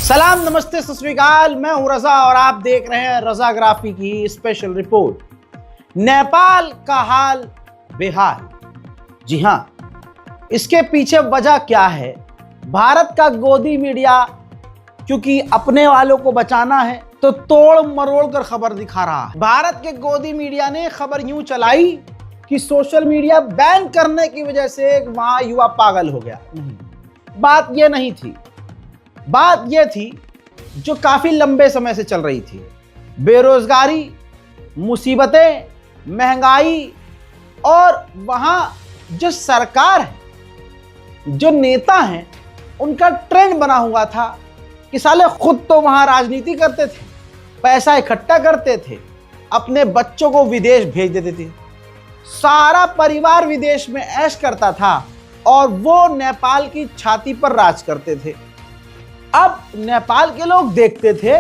सलाम, नमस्ते, सत श्री अकाल। मैं हूं रजा और आप देख रहे हैं रजाग्राफी की स्पेशल रिपोर्ट। नेपाल का हाल बेहाल। जी हां, इसके पीछे वजह क्या है? भारत का गोदी मीडिया क्योंकि अपने वालों को बचाना है तो तोड़ मरोड़ कर खबर दिखा रहा है। भारत के गोदी मीडिया ने खबर यूं चलाई कि सोशल मीडिया बैन करने की वजह से वहां युवा पागल हो गया। बात यह नहीं थी, बात यह थी जो काफी लंबे समय से चल रही थी। बेरोजगारी, मुसीबतें, महंगाई और वहां जो सरकार है, जो नेता हैं, उनका ट्रेंड बना हुआ था कि साले खुद तो वहां राजनीति करते थे, पैसा इकट्ठा करते थे, अपने बच्चों को विदेश भेज देते थे, सारा परिवार विदेश में ऐश करता था और वो नेपाल की छाती पर राज करते थे। अब नेपाल के लोग देखते थे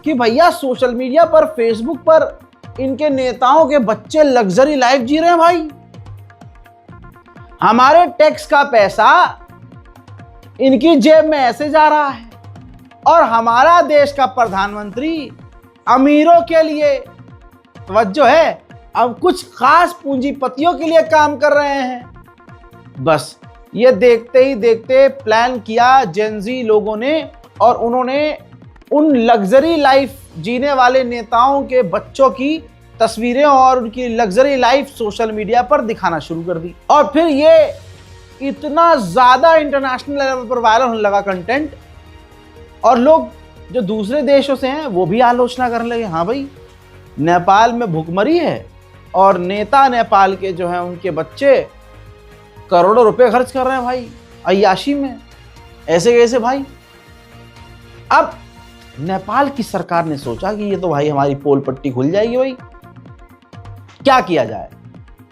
कि भैया सोशल मीडिया पर, फेसबुक पर इनके नेताओं के बच्चे लग्जरी लाइफ जी रहे हैं। भाई, हमारे टैक्स का पैसा इनकी जेब में ऐसे जा रहा है और हमारा देश का प्रधानमंत्री अमीरों के लिए तवज्जो है, अब कुछ खास पूंजीपतियों के लिए काम कर रहे हैं। बस ये देखते ही देखते प्लान किया जेनजी लोगों ने और उन्होंने उन लग्जरी लाइफ जीने वाले नेताओं के बच्चों की तस्वीरें और उनकी लग्जरी लाइफ सोशल मीडिया पर दिखाना शुरू कर दी। और फिर ये इतना ज़्यादा इंटरनेशनल लेवल पर वायरल होने लगा कंटेंट, और लोग जो दूसरे देशों से हैं वो भी आलोचना करने लगे। हाँ भाई, नेपाल में भुखमरी है और नेता नेपाल के जो हैं उनके बच्चे करोड़ों रुपए खर्च कर रहे हैं भाई अय्याशी में। ऐसे कैसे भाई? अब नेपाल की सरकार ने सोचा कि ये तो भाई हमारी पोल पट्टी खुल जाएगी, भाई क्या किया जाए।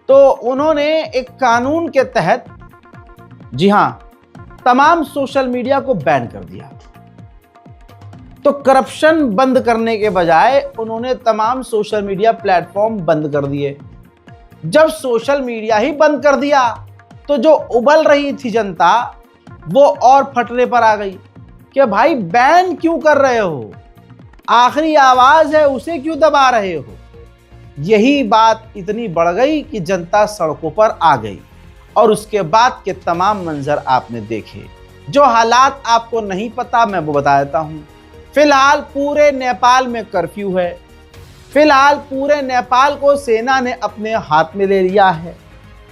तो उन्होंने एक कानून के तहत, जी हां, तमाम सोशल मीडिया को बैन कर दिया। तो करप्शन बंद करने के बजाय उन्होंने तमाम सोशल मीडिया प्लेटफॉर्म बंद कर दिए। जब सोशल मीडिया ही बंद कर दिया तो जो उबल रही थी जनता वो और फटने पर आ गई कि भाई बैन क्यों कर रहे हो, आखिरी आवाज है उसे क्यों दबा रहे हो। यही बात इतनी बढ़ गई कि जनता सड़कों पर आ गई और उसके बाद के तमाम मंजर आपने देखे। जो हालात आपको नहीं पता मैं वो बता देता हूं। फिलहाल पूरे नेपाल में कर्फ्यू है। फिलहाल पूरे नेपाल को सेना ने अपने हाथ में ले लिया है।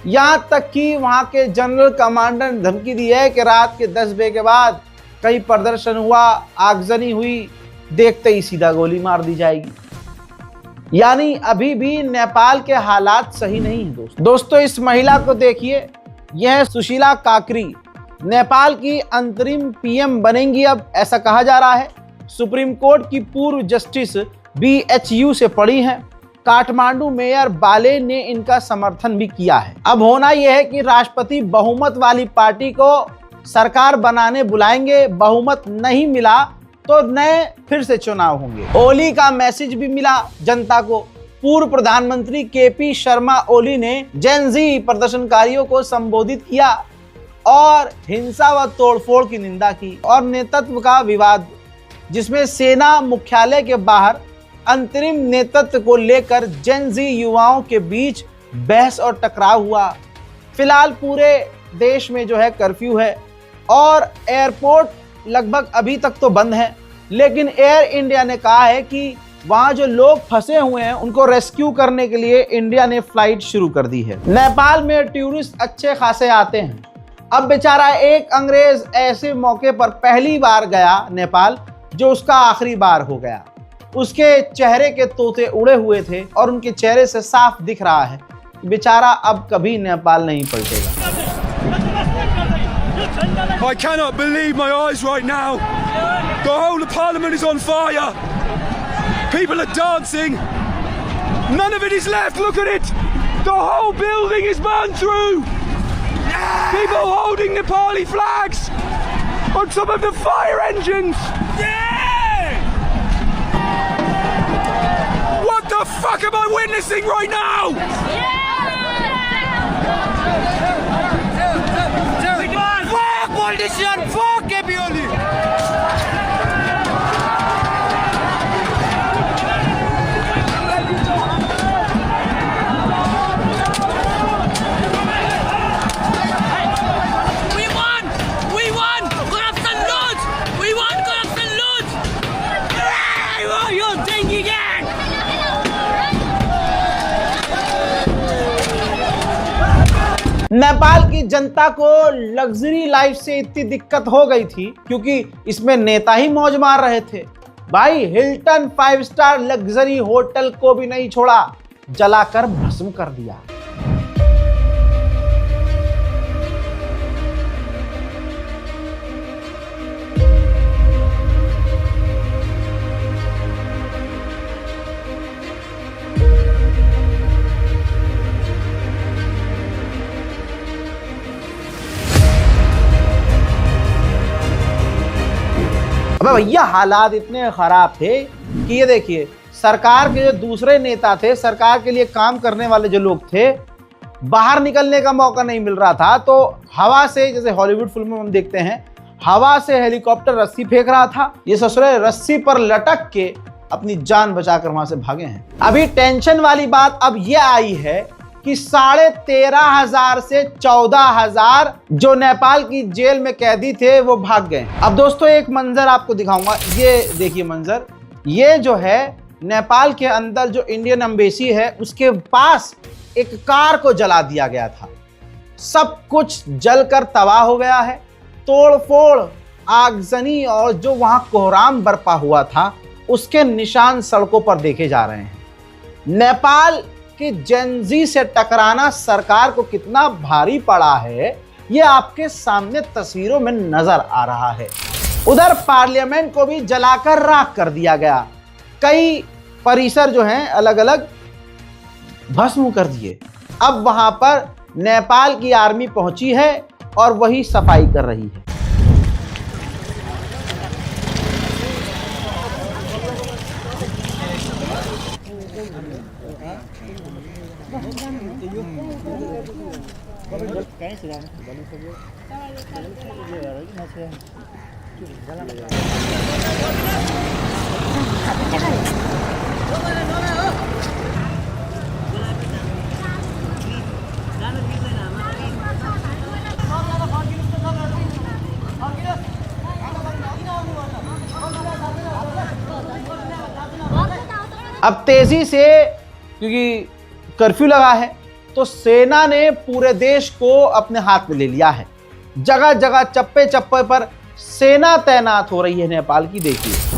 यहां तक कि वहां के जनरल कमांडर ने धमकी दी है कि रात के 10 बजे के बाद कहीं प्रदर्शन हुआ, आगजनी हुई, देखते ही सीधा गोली मार दी जाएगी। यानी अभी भी नेपाल के हालात सही नहीं है। दोस्तों इस महिला को देखिए, यह है सुशीला काकरी, नेपाल की अंतरिम पीएम बनेंगी अब, ऐसा कहा जा रहा है। सुप्रीम कोर्ट की पूर्व जस्टिस BHU से पढ़ी हैं। काठमांडू मेयर बाले ने इनका समर्थन भी किया है। अब होना यह है कि राष्ट्रपति बहुमत वाली पार्टी को सरकार बनाने बुलाएंगे, बहुमत नहीं मिला तो नए फिर से चुनाव होंगे। ओली का मैसेज भी मिला जनता को। पूर्व प्रधानमंत्री KP शर्मा ओली ने जेनजी प्रदर्शनकारियों को संबोधित किया और हिंसा व तोड़फोड़ की निंदा की। और नेतृत्व का विवाद, जिसमें सेना मुख्यालय के बाहर अंतरिम नेतृत्व को लेकर जेनजी युवाओं के बीच बहस और टकराव हुआ। फिलहाल पूरे देश में जो है कर्फ्यू है और एयरपोर्ट लगभग अभी तक तो बंद है, लेकिन एयर इंडिया ने कहा है कि वहां जो लोग फंसे हुए हैं उनको रेस्क्यू करने के लिए इंडिया ने फ्लाइट शुरू कर दी है। नेपाल में टूरिस्ट अच्छे खासे आते हैं। अब बेचारा एक अंग्रेज ऐसे मौके पर पहली बार गया नेपाल, जो उसका आखिरी बार हो गया। उसके चेहरे के तोते उड़े हुए थे और उनके चेहरे से साफ दिख रहा है बेचारा अब कभी नेपाल नहीं पलटेगा। I cannot believe my eyes right now. The whole of Parliament is on fire. People are dancing. None of it is left. Look at it. The whole building is burned through. People holding Nepali flags on top of the fire engines. What the fuck am I witnessing right now? Fuck politician, fuck Ebioli. Nepal की जनता को luxury life से इतनी दिक्कत हो गई थी क्योंकि इसमें नेता ही मौज मार रहे थे। भाई हिल्टन 5 स्टार लग्जरी होटल को भी नहीं छोड़ा, जलाकर भस्म कर दिया। अबे भैया हालात इतने खराब थे कि ये देखिए, सरकार के जो दूसरे नेता थे, सरकार के लिए काम करने वाले जो लोग थे, बाहर निकलने का मौका नहीं मिल रहा था, तो हवा से, जैसे हॉलीवुड फिल्मों में हम देखते हैं, हवा से हेलीकॉप्टर रस्सी फेंक रहा था। ये ससुरे रस्सी पर लटक के अपनी जान बचाकर वहां से भागे हैं। अभी टेंशन वाली बात अब ये आई है कि 13,500 से 14,000 जो नेपाल की जेल में कैदी थे वो भाग गए। अब दोस्तों एक मंजर आपको दिखाऊंगा, ये देखिए मंजर, ये जो है नेपाल के अंदर जो इंडियन एम्बेसी है उसके पास एक कार को जला दिया गया था। सब कुछ जलकर तबाह हो गया है, तोड़फोड़, आगजनी और जो वहां कोहराम बरपा हुआ था उसके निशान सड़कों पर देखे जा रहे हैं। नेपाल कि जेनजी से टकराना सरकार को कितना भारी पड़ा है ये आपके सामने तस्वीरों में नजर आ रहा है। उधर पार्लियामेंट को भी जलाकर राख कर दिया गया, कई परिसर जो हैं अलग अलग भस्म कर दिए। अब वहां पर नेपाल की आर्मी पहुंची है और वही सफाई कर रही है। अब तेजी से, क्योंकि कर्फ्यू लगा है, तो सेना ने पूरे देश को अपने हाथ में ले लिया है। जगह जगह चप्पे चप्पे पर सेना तैनात हो रही है नेपाल की। देखिए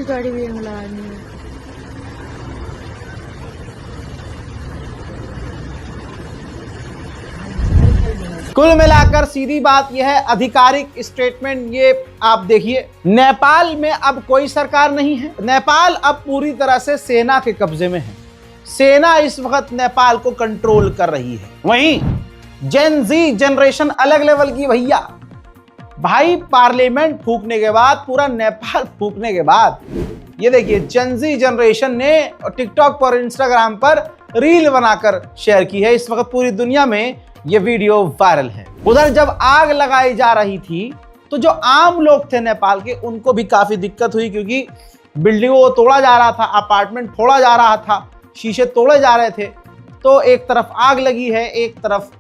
गाड़ी भी हमारी। कुल मिलाकर सीधी बात यह है, आधिकारिक स्टेटमेंट ये आप देखिए, नेपाल में अब कोई सरकार नहीं है। नेपाल अब पूरी तरह से सेना के कब्जे में है। सेना इस वक्त नेपाल को कंट्रोल कर रही है। वहीं जेन जी जनरेशन अलग लेवल की भैया। भाई पार्लियामेंट फूकने के बाद, पूरा नेपाल फूकने के बाद, ये देखिए जेन जी जनरेशन ने टिकटॉक पर, इंस्टाग्राम पर रील बनाकर शेयर की है। इस वक्त पूरी दुनिया में ये वीडियो वायरल है। उधर जब आग लगाई जा रही थी तो जो आम लोग थे नेपाल के, उनको भी काफी दिक्कत हुई, क्योंकि बिल्डिंगों को तोड़ा जा रहा था, अपार्टमेंट फोड़ा जा रहा था, शीशे तोड़े जा रहे थे। तो एक तरफ आग लगी है, एक तरफ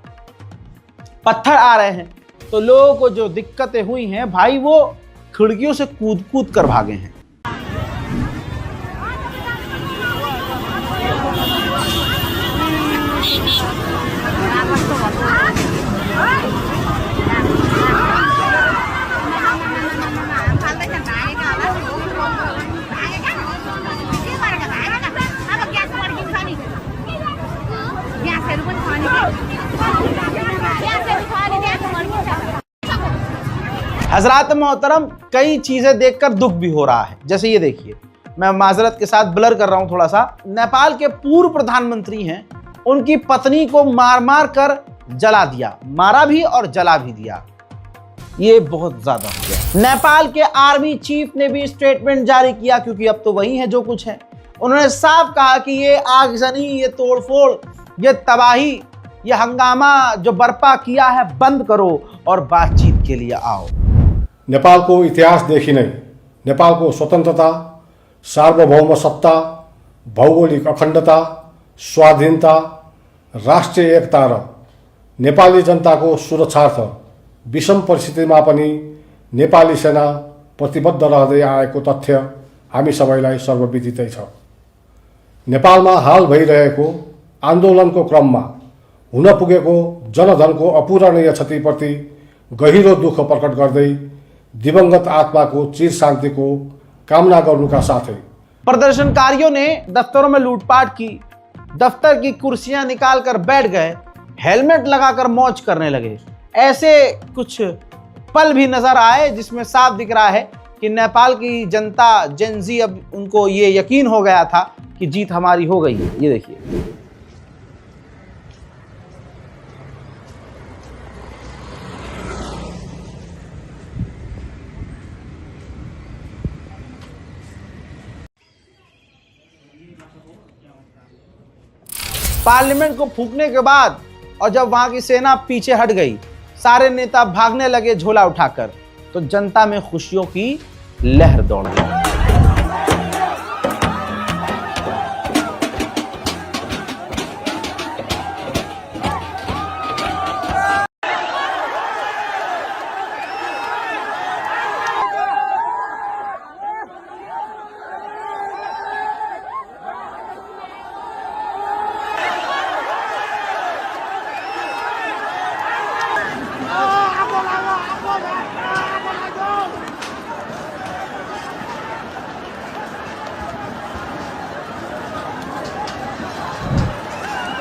पत्थर आ रहे हैं, तो लोगों को जो दिक्कतें हुई हैं भाई, वो खिड़कियों से कूद कूद कर भागे हैं। हजरात मोहतरम, कई चीजें देखकर दुख भी हो रहा है। जैसे ये देखिए, मैं माजरत के साथ ब्लर कर रहा हूं थोड़ा सा। नेपाल के पूर्व प्रधानमंत्री हैं, उनकी पत्नी को मार मार कर जला दिया, मारा भी और जला भी दिया। ये बहुत ज्यादा हो गया। नेपाल के आर्मी चीफ ने भी स्टेटमेंट जारी किया, क्योंकि अब तो वही है जो कुछ है। उन्होंने साफ कहा कि ये आगजनी, ये तोड़फोड़, ये तबाही, ये हंगामा जो बर्पा किया है बंद करो और बातचीत के लिए आओ। नेपाल को इतिहास देखि नै नेपाल को स्वतन्त्रता, सार्वभौम सत्ता, भौगोलिक अखण्डता, स्वाधीनता, राष्ट्रिय एकता र नेपाली जनताको सुरक्षार्थ विषम परिस्थितिमा पनि नेपाली सेना प्रतिबद्ध रहँदै आएको तथ्य हामी सबैलाई सर्वविदितै छ। नेपालमा हाल भइरहेको आन्दोलनको क्रममा हुन पुगेको जनधनको अपूरणीय क्षतिप्रति गहिरो दुःख प्रकट गर्दै दिवंगत आत्माको चिर शान्तिको कामना गर्नुका साथै प्रदर्शनकारियों ने दफ्तरों में लूटपाट की, दफ्तर की कुर्सियां निकालकर बैठ गए, हेलमेट लगाकर मौज करने लगे। ऐसे कुछ पल भी नजर आए जिसमें साफ दिख रहा है कि नेपाल की जनता, जेनजी, अब उनको ये यकीन हो गया था कि जीत हमारी हो गई है। ये देखिए, पार्लियामेंट को फूंकने के बाद और जब वहां की सेना पीछे हट गई, सारे नेता भागने लगे झोला उठाकर, तो जनता में खुशियों की लहर दौड़ गई।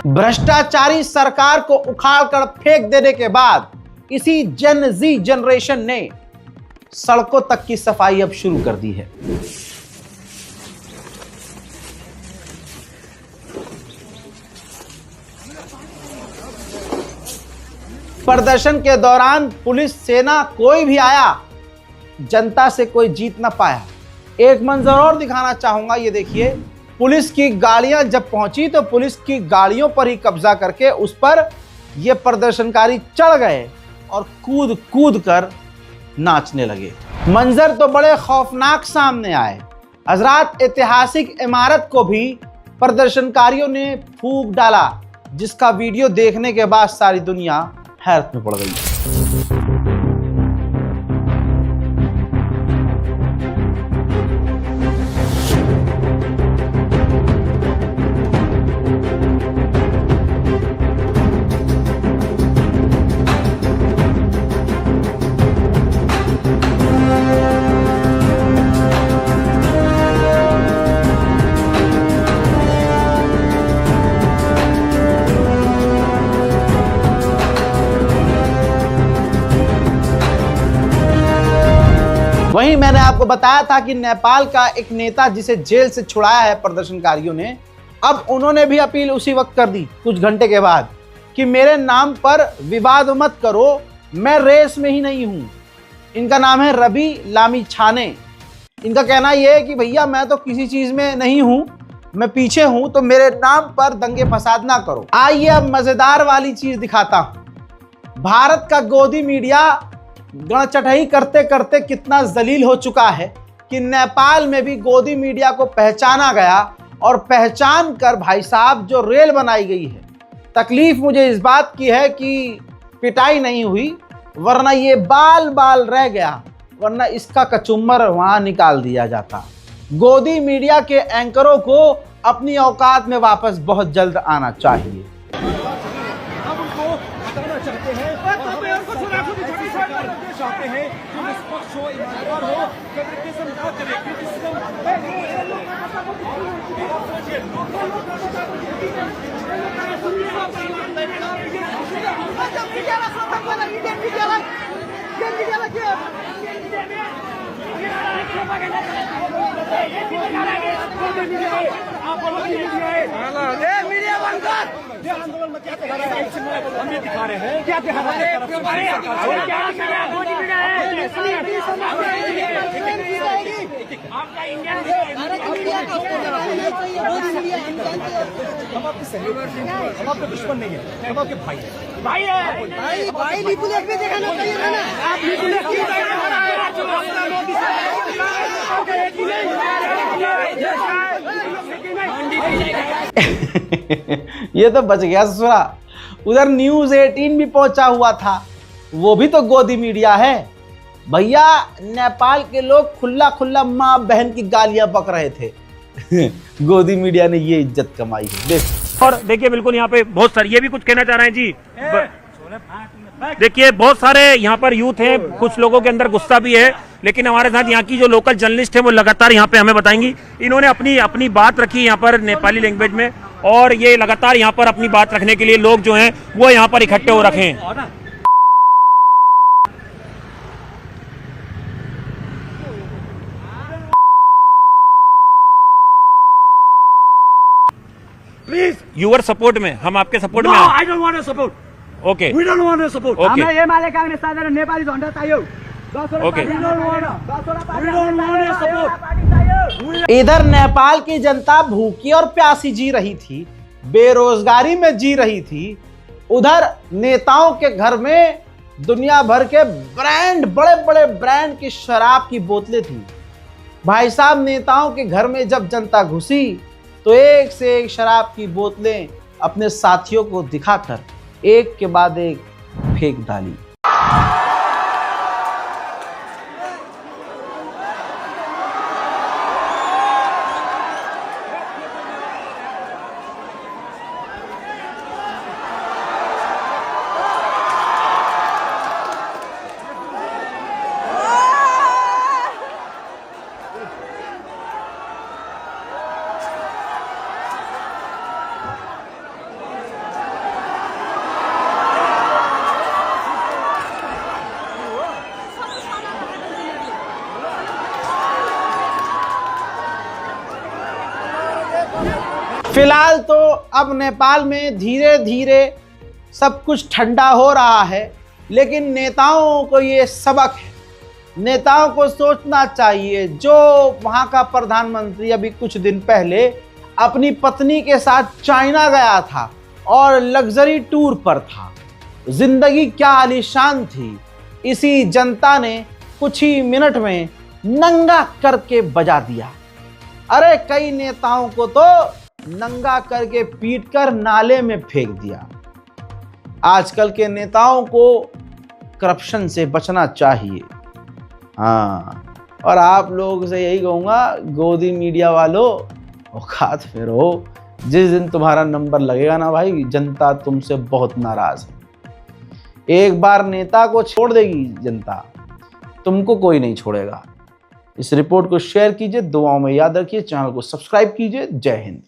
भ्रष्टाचारी सरकार को उखाड़कर फेंक देने के बाद इसी जेन जी जनरेशन ने सड़कों तक की सफाई अब शुरू कर दी है। प्रदर्शन के दौरान पुलिस, सेना, कोई भी आया, जनता से कोई जीत ना पाया। एक मंजर और दिखाना चाहूंगा, ये देखिए, पुलिस की गाड़ियां जब पहुंची तो पुलिस की गाड़ियों पर ही कब्जा करके उस पर ये प्रदर्शनकारी चढ़ गए और कूद कूद कर नाचने लगे। मंजर तो बड़े खौफनाक सामने आए। हजरात, ऐतिहासिक इमारत को भी प्रदर्शनकारियों ने फूंक डाला, जिसका वीडियो देखने के बाद सारी दुनिया हैरत में पड़ गई। वहीं मैंने आपको बताया था कि नेपाल का एक नेता जिसे जेल से छुड़ाया है प्रदर्शनकारियों ने, अब उन्होंने भी अपील उसी वक्त कर दी, कुछ घंटे के बाद, कि मेरे नाम पर विवाद मत करो, मैं रेस में ही नहीं हूं। इनका नाम है रवि लामिछाने। इनका कहना यह है कि भैया मैं तो किसी चीज में नहीं हूं, मैं पीछे हूं, तो मेरे नाम पर दंगे फसाद ना करो। आइए अब मजेदार वाली चीज दिखाता हूं। भारत का गोदी मीडिया गणचढ़ाई करते करते कितना जलील हो चुका है कि नेपाल में भी गोदी मीडिया को पहचाना गया, और पहचान कर भाई साहब जो रेल बनाई गई है। तकलीफ मुझे इस बात की है कि पिटाई नहीं हुई, वरना ये बाल बाल रह गया, वरना इसका कचुम्बर वहां निकाल दिया जाता। गोदी मीडिया के एंकरों को अपनी औकात में वापस बहुत जल्द आना चाहिए। चाहते हैं कि निष्पक्ष हो, ईमानदार हो, फेवरेटिज्म ना करे, मीडिया ये तो बच गया ससुरा। उधर न्यूज 18 भी पहुंचा हुआ था, वो भी तो गोदी मीडिया है भैया। नेपाल के लोग खुला खुला माँ बहन की गालियां बक रहे थे। गोदी मीडिया ने ये इज्जत कमाई है। और देखिए बिल्कुल यहाँ पे बहुत सारे, ये भी कुछ कहना चाह रहे हैं जी। देखिए बहुत सारे यहाँ पर यूथ हैं, कुछ लोगों के अंदर गुस्सा भी है, लेकिन हमारे साथ यहाँ की जो लोकल जर्नलिस्ट है वो लगातार यहाँ पे हमें बताएंगी। इन्होंने अपनी अपनी बात रखी यहाँ पर नेपाली लैंग्वेज में, और ये लगातार यहाँ पर अपनी बात रखने के लिए लोग जो हैं वो यहाँ पर इकट्ठे हो रखे हैं। प्लीज यूर सपोर्ट में, हम आपके सपोर्ट में। I don't want to support. Okay We don't want to support. Okay हामीलाई एमाले कांग्रेस साझा नेपाली झण्डा चाहियो। Okay We don't want to support. इधर नेपाल की जनता भूखी और प्यासी जी रही थी, बेरोजगारी में जी रही थी। उधर नेताओं के घर में दुनिया भर के ब्रांड, बड़े बड़े ब्रांड की शराब की बोतलें थी। भाई साहब, नेताओं के घर में जब जनता घुसी तो एक से एक शराब की बोतलें अपने साथियों को दिखाकर एक के बाद एक फेंक डाली। फिलहाल तो अब नेपाल में धीरे धीरे सब कुछ ठंडा हो रहा है, लेकिन नेताओं को ये सबक है। नेताओं को सोचना चाहिए। जो वहाँ का प्रधानमंत्री अभी कुछ दिन पहले अपनी पत्नी के साथ चाइना गया था और लग्जरी टूर पर था, जिंदगी क्या आलीशान थी, इसी जनता ने कुछ ही मिनट में नंगा करके बजा दिया। अरे कई नेताओं को तो नंगा करके पीट कर नाले में फेंक दिया। आजकल के नेताओं को करप्शन से बचना चाहिए। हाँ, और आप लोगों से यही कहूँगा, गोदी मीडिया वालों औकात में रहो। जिस दिन तुम्हारा नंबर लगेगा ना भाई, जनता तुमसे बहुत नाराज है। एक बार नेता को छोड़ देगी जनता, तुमको कोई नहीं छोड़ेगा। इस रिपोर्ट को शेयर कीजिए, दुआओं में याद रखिए, चैनल को सब्सक्राइब कीजिए। जय हिंद।